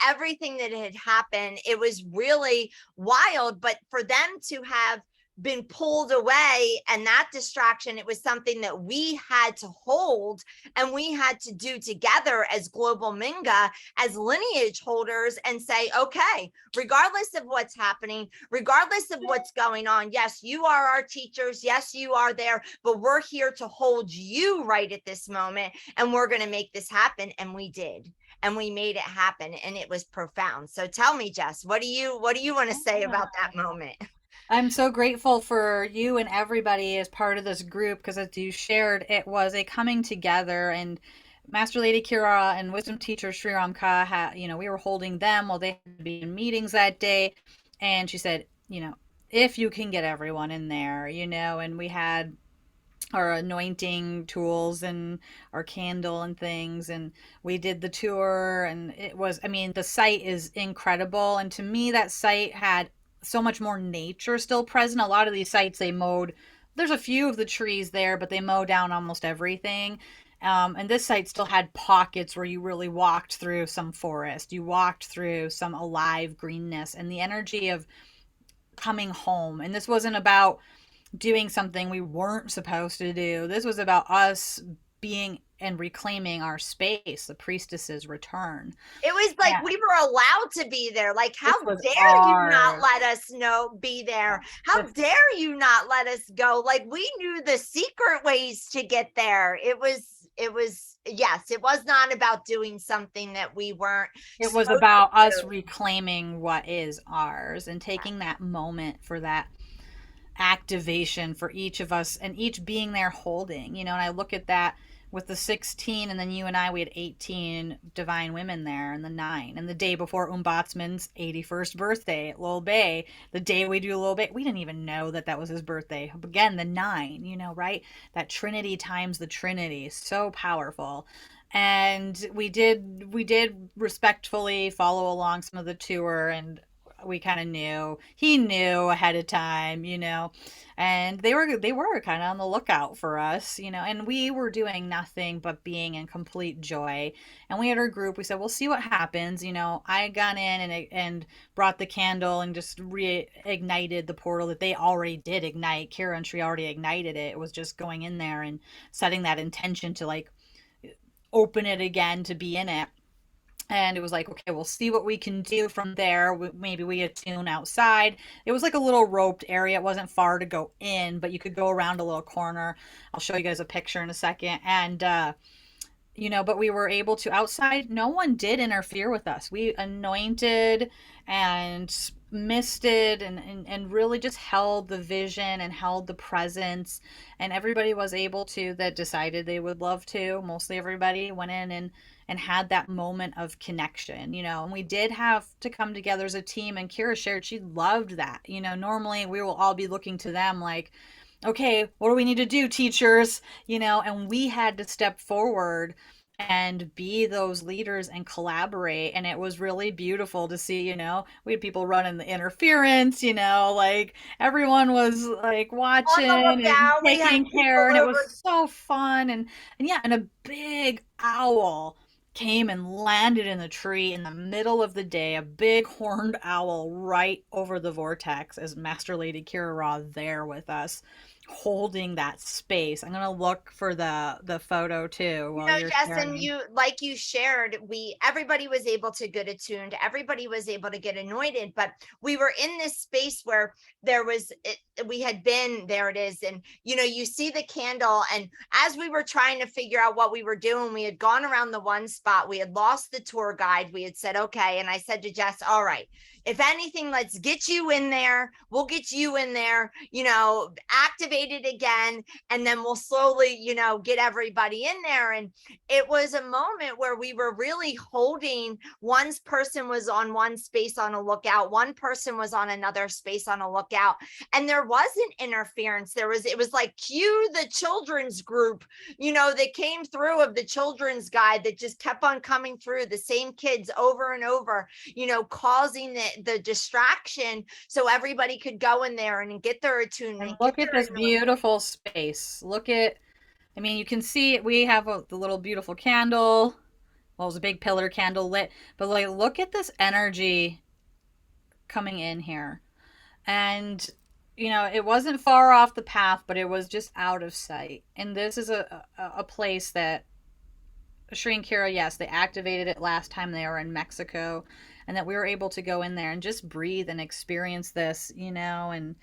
everything that had happened, it was really wild. But for them to have been pulled away and that distraction, it was something that we had to hold and we had to do together as Global Minga, as lineage holders, and say, okay, regardless of what's happening, regardless of what's going on, yes, you are our teachers, yes, you are there, but we're here to hold you right at this moment, and we're going to make this happen. And we did, and we made it happen, and it was profound. So tell me, Jess, what do you want to say about that moment? I'm so grateful for you and everybody as part of this group because, as you shared, it was a coming together. And Master Lady Kira and Wisdom Teacher Sri Ramka had, we were holding them while they had to be in meetings that day. And she said, if you can get everyone in there, and we had our anointing tools and our candle and things, and we did the tour, and it was, I mean, the site is incredible. And to me, that site had so much more nature still present. A lot of these sites, they mowed, there's a few of the trees there, but they mow down almost everything. And this site still had pockets where you really walked through some forest, you walked through some alive greenness and the energy of coming home. And this wasn't about doing something we weren't supposed to do. This was about us being and reclaiming our space, the priestess's return. It was like Yeah, we were allowed to be there. Like, how this was dare you not ours. let us be there? How This, dare you not let us go? Like, we knew the secret ways to get there. Yes, it was not about doing something that we weren't it was supposed about to us do. reclaiming what is ours and taking that moment for that activation for each of us and each being there holding, and I look at that with the 16, and then you and I, we had 18 divine women there, and the 9, and the day before Umbatsman's 81st birthday at Lil Bay, the day we do Lil Bay, we didn't even know that that was his birthday. Again, the 9, right? That Trinity times the Trinity, so powerful. And we did respectfully follow along some of the tour, and we kind of knew he knew ahead of time, and they were kind of on the lookout for us, and we were doing nothing but being in complete joy. And we had our group, we said we'll see what happens. I got in and brought the candle and just reignited the portal that they already did ignite. Kira and Tree already ignited it. It was just going in there and setting that intention to like open it again, to be in it. And it was like, okay, we'll see what we can do from there. Maybe we attune outside. It was like a little roped area. It wasn't far to go in, but you could go around a little corner. I'll show you guys a picture in a second. And but we were able to outside. No one did interfere with us. We anointed and misted and really just held the vision and held the presence. And everybody was able to, that decided they would love to. Mostly everybody went in and had that moment of connection, and we did have to come together as a team. And Kira shared she loved that. Normally we will all be looking to them like, okay, what do we need to do, teachers? And we had to step forward and be those leaders and collaborate. And it was really beautiful to see, we had people running the interference, like everyone was like On watching the and lookout, we had taking people care. And it was over. so fun. And yeah, and a big owl came and landed in the tree in the middle of the day, a big horned owl right over the vortex as Master Lady Kira Ra there with us holding that space. I'm gonna look for the photo too while you're Jess, and sharing. you, like you shared, everybody was able to get attuned, everybody was able to get anointed, but we were in this space where we had been there. It is, and you see the candle, and as we were trying to figure out what we were doing, we had gone around the one spot, we had lost the tour guide, we had said okay, and I said to Jess, all right, if anything, let's get you in there, we'll get you in there, activate it again, and then we'll slowly, get everybody in there. And it was a moment where we were really holding, one person was on one space on a lookout, one person was on another space on a lookout, and there wasn't interference. It was like cue the children's group, that came through, of the children's guide that just kept on coming through, the same kids over and over, causing the distraction, so everybody could go in there and get their And attunement, get look at their this anointing. beautiful space. I mean, you can see we have the little beautiful candle. Well, it was a big pillar candle lit, but like, look at this energy coming in here. And, it wasn't far off the path, but it was just out of sight. And this is a place that Shri and Kira, yes, they activated it last time they were in Mexico, and that we were able to go in there and just breathe and experience this, and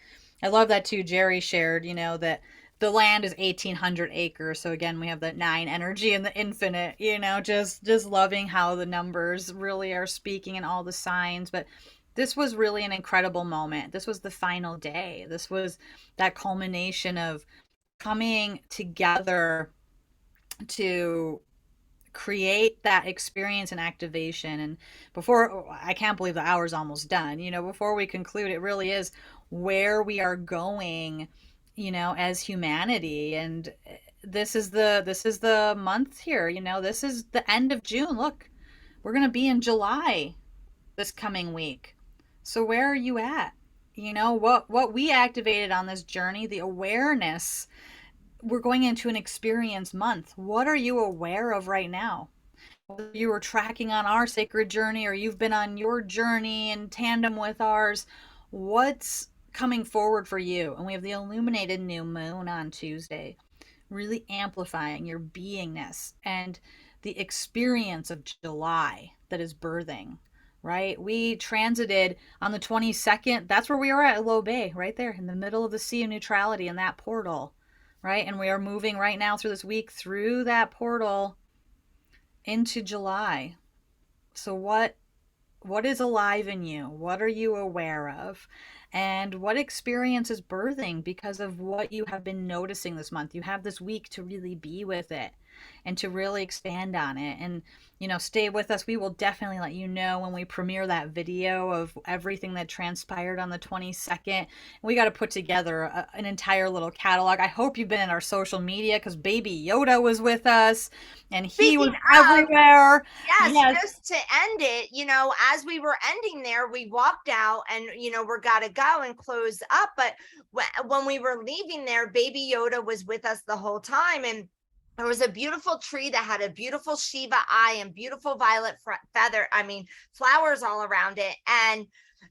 I love that too. Jerry shared, that the land is 1,800 acres. So again, we have that nine energy and the infinite, just loving how the numbers really are speaking and all the signs. But this was really an incredible moment. This was the final day. This was that culmination of coming together to create that experience and activation. And before, I can't believe the hour's almost done. Before we conclude, it really is where we are going, as humanity. And this is the month here. This is the end of June. Look, we're going to be in July this coming week. So where are you at? What we activated on this journey, the awareness. We're going into an experience month. What are you aware of right now? Whether you were tracking on our sacred journey or you've been on your journey in tandem with ours, what's coming forward for you? And we have the illuminated new moon on Tuesday, really amplifying your beingness and the experience of July that is birthing, right? We transited on the 22nd. That's where we were at Low Bay, right there in the middle of the sea of neutrality in that portal, right? And we are moving right now through this week through that portal into July. So what is alive in you? What are you aware of? And what experience is birthing because of what you have been noticing this month? You have this week to really be with it and to really expand on it. And, stay with us. We will definitely let you know when we premiere that video of everything that transpired on the 22nd. We got to put together an entire little catalog. I hope you've been in our social media because Baby Yoda was with us and he Speaking was of, everywhere. yes, Yes. just to end it, as we were ending there, we walked out and, we're got to go and close up. But when we were leaving there, Baby Yoda was with us the whole time. And there was a beautiful tree that had a beautiful Shiva eye and beautiful violet flowers all around it. And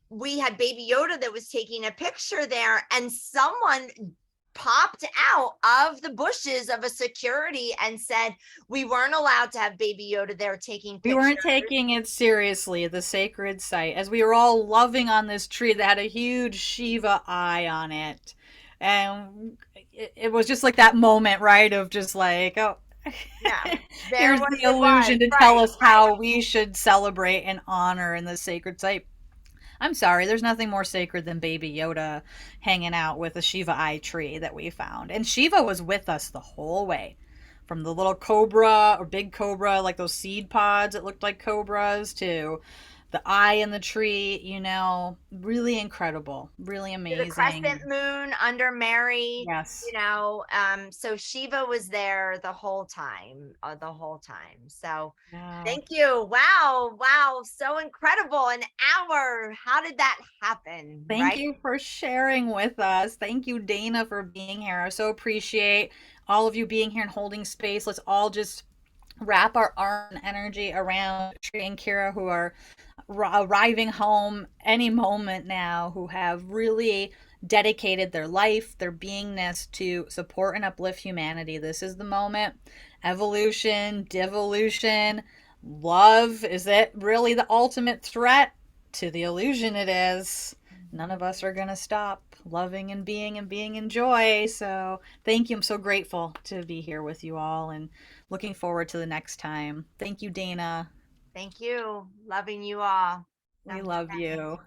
we had Baby Yoda that was taking a picture there, and someone popped out of the bushes of a security and said we weren't allowed to have Baby Yoda there taking We pictures. weren't taking it seriously, the sacred site, as we were all loving on this tree that had a huge Shiva eye on it. And it was just like that moment, right? Of just like, oh, Yeah, there here's was the it was illusion to tell right, us right. how we should celebrate and honor in the sacred site. I'm sorry, there's nothing more sacred than Baby Yoda hanging out with a Shiva eye tree that we found. And Shiva was with us the whole way. From the little cobra or big cobra, like those seed pods that looked like cobras, to the eye in the tree, really incredible, really The crescent amazing. moon under Mary, Yes. so Shiva was there the whole time. So Yeah. thank you. Wow, wow, so incredible. An hour. How did that happen? Thank Right? you for sharing with us. Thank you, Dana, for being here. I so appreciate all of you being here and holding space. Let's all just wrap our arm and energy around Tree and Kira, who are arriving home any moment now, who have really dedicated their life, their beingness to support and uplift humanity. This is the moment. Evolution, devolution, love, is it really the ultimate threat? To the illusion, it is. None of us are going to stop loving and being in joy. So, thank you. I'm so grateful to be here with you all and looking forward to the next time. Thank you, Dana. Thank you. Loving you all. We love Namaste. you.